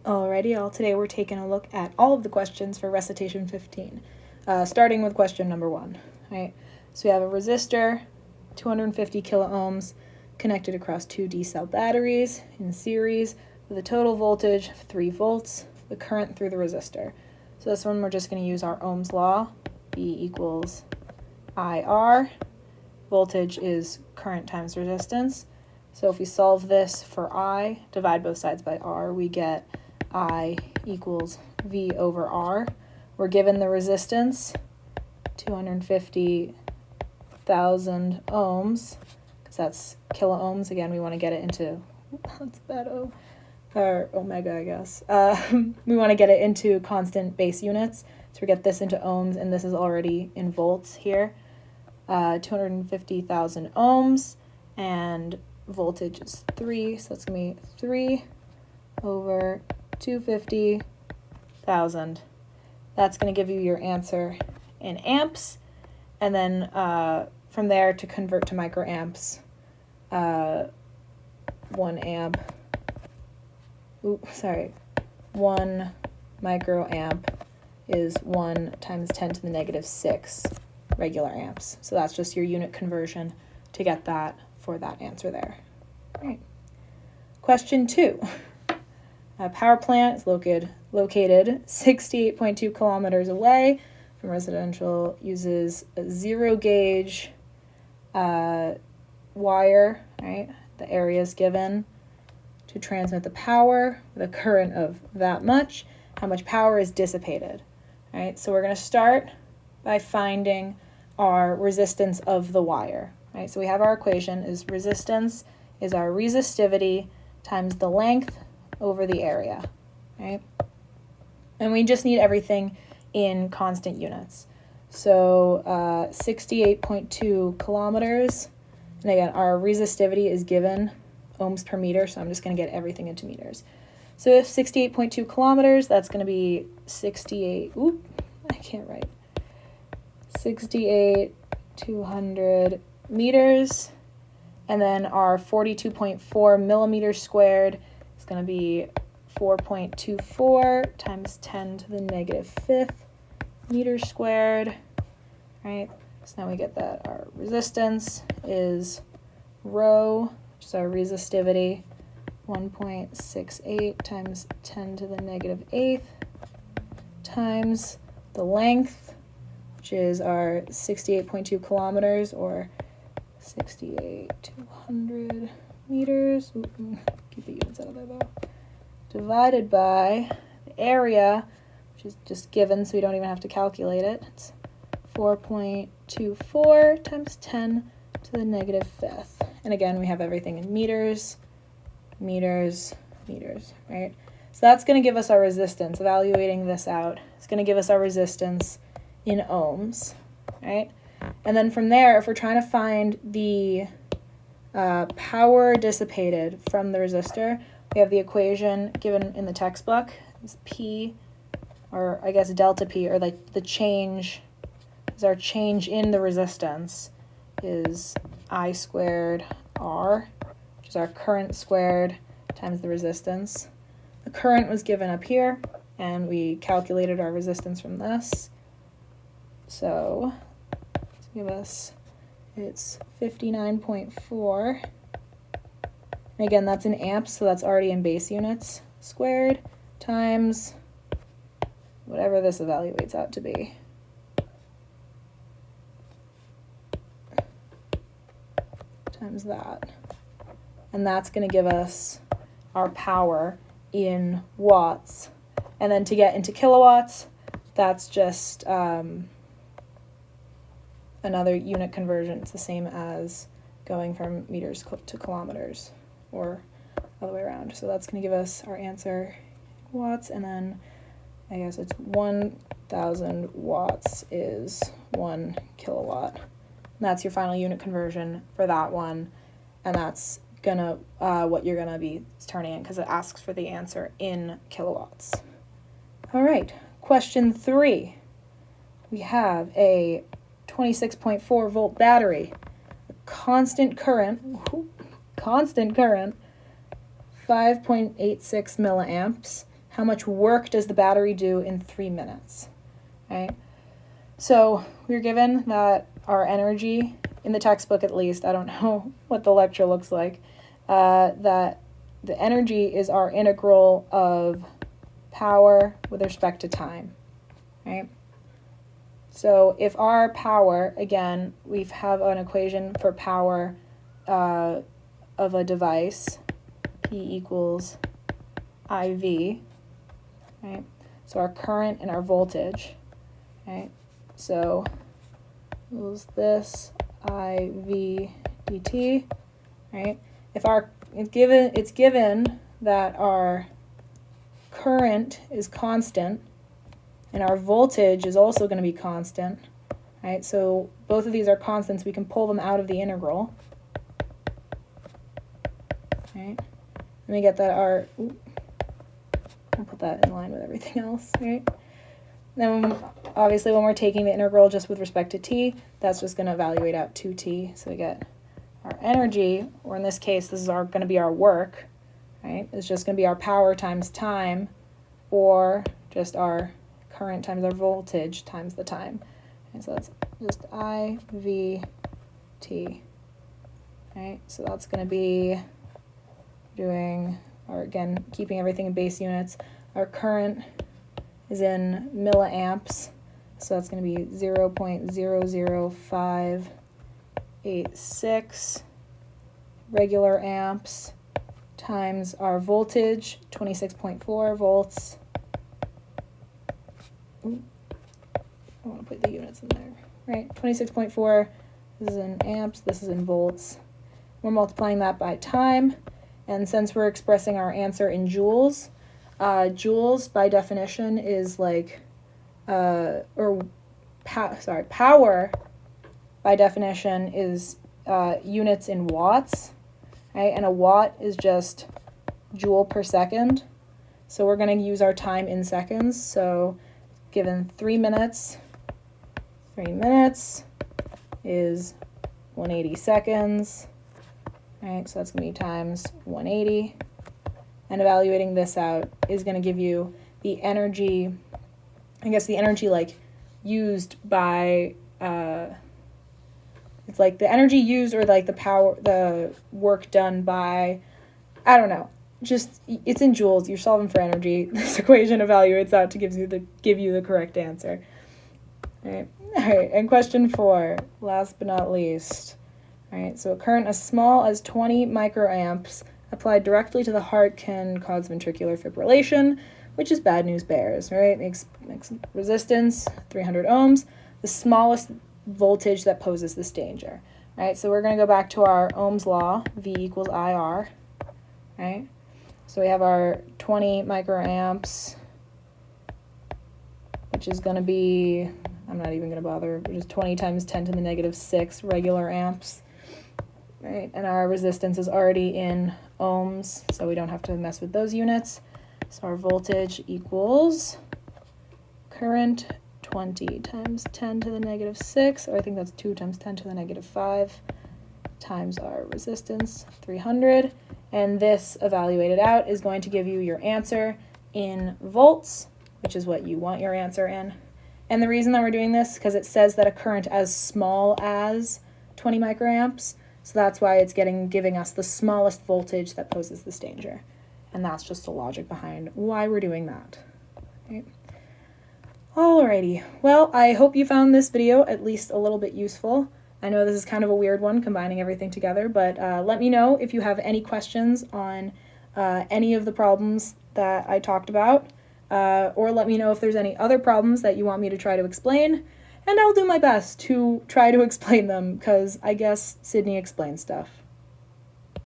Alrighty, today we're taking a look at all of the questions for Recitation 15, starting with question number 1. Right? So we have a resistor, 250 kiloohms, connected across 2 D-cell batteries in series with a total voltage of 3 volts, the current through the resistor. So this one we're just going to use our Ohm's law, V equals IR. Voltage is current times resistance. So if we solve this for I, divide both sides by R, we get I equals V over R. We're given the resistance, 250,000 ohms, because that's kiloohms. Again, we want to get it into, what's that O? Or omega, I guess. We want to get it into constant base units. So we get this into ohms, and this is already in volts here. 250,000 ohms, and voltage is 3, so that's going to be 3 over 250,000. That's going to give you your answer in amps, and then from there to convert to microamps, 1 microamp is 1 times 10 to the negative 6 regular amps. So that's just your unit conversion to get that for that answer there. All right. Question 2. A power plant is located 68.2 kilometers away from residential, uses a 0 gauge wire, right? The area is given to transmit the power with a current of that much. How much power is dissipated? All right, so we're going to start by finding our resistance of the wire. Right, so we have our equation is resistance is our resistivity times the length over the area, right? And we just need everything in constant units. So 68.2 kilometers, and again, our resistivity is given ohms per meter, so I'm just going to get everything into meters. So if 68.2 kilometers, that's going to be 68,200 meters, and then our 42.4 millimeters squared is going to be 4.24 times 10 to the negative 5th meters squared, right? So now we get that our resistance is rho, which is our resistivity, 1.68 times 10 to the negative 8th times the length, which is our 68.2 kilometers, or 68,200 meters. Keep the units out of there though. Divided by the area, which is just given, so we don't even have to calculate it. It's 4.24 times 10 to the negative 5th. And again, we have everything in meters, meters, meters, right? So that's going to give us our resistance. Evaluating this out, it's going to give us our resistance in ohms, right? And then from there, if we're trying to find the power dissipated from the resistor, we have the equation given in the textbook. It's P, or I guess delta P, or like the change, is our change in the resistance, is I squared R, which is our current squared times the resistance. The current was given up here, and we calculated our resistance from this. So to give us, it's 59.4. And again, that's in amps, so that's already in base units, squared times whatever this evaluates out to be. Times that. And that's going to give us our power in watts. And then to get into kilowatts, that's just another unit conversion. It's the same as going from meters to kilometers, or all the way around. So that's going to give us our answer watts, and then I guess it's 1,000 watts is 1 kilowatt. And that's your final unit conversion for that one, and that's gonna what you're gonna be turning in, because it asks for the answer in kilowatts. All right, question 3. We have a 26.4 volt battery, constant current, 5.86 milliamps. how much work does the battery do in 3 minutes, right? So we're given that our energy, in the textbook at least, I don't know what the lecture looks like, that the energy is our integral of power with respect to time, right? So if our power, again, we have an equation for power of a device, P equals IV, right? So our current and our voltage, right? So is this IV dt, right? If it's given that our current is constant and our voltage is also going to be constant, right? So both of these are constants. We can pull them out of the integral, right? Let me get that I'll put that in line with everything else, right? Then obviously when we're taking the integral just with respect to t, that's just going to evaluate out 2t. So we get our energy, or in this case, this is going to be our work, right? It's just going to be our power times time, or just our current times our voltage times the time. And so that's just IVT, right? So that's going to be doing, or again, keeping everything in base units. Our current is in milliamps, so that's going to be 0.00586 regular amps times our voltage, 26.4 volts. Ooh, I want to put the units in there, right? 26.4, this is in amps, this is in volts. We're multiplying that by time, and since we're expressing our answer in joules, joules by definition is like, power by definition is units in watts, right? And a watt is just joule per second. So we're going to use our time in seconds. So given 3 minutes, 3 minutes is 180 seconds, right? So that's going to be times 180. And evaluating this out is going to give you the energy, I guess the energy like used by, it's like the energy used or like the power, the work done by, I don't know, just, it's in joules. You're solving for energy. This equation evaluates out to give you the correct answer. All right, and question 4, last but not least. All right, so a current as small as 20 microamps applied directly to the heart can cause ventricular fibrillation, which is bad news bears, right? Makes resistance 300 ohms, the smallest voltage that poses this danger, right? So we're going to go back to our Ohm's law, V equals IR, right? So we have our 20 microamps, which is going to be, I'm not even going to bother, which is 20 times 10 to the negative 6 regular amps, right? And our resistance is already in ohms, so we don't have to mess with those units. So our voltage equals current 20 times 10 to the negative 6, or I think that's 2 times 10 to the negative 5, times our resistance, 300. And this evaluated out is going to give you your answer in volts, which is what you want your answer in. And the reason that we're doing this, because it says that a current as small as 20 microamps, so that's why it's giving us the smallest voltage that poses this danger. And that's just the logic behind why we're doing that. Right? Alrighty, well, I hope you found this video at least a little bit useful. I know this is kind of a weird one, combining everything together, but let me know if you have any questions on any of the problems that I talked about, or let me know if there's any other problems that you want me to try to explain, and I'll do my best to try to explain them, because I guess Sydney explains stuff.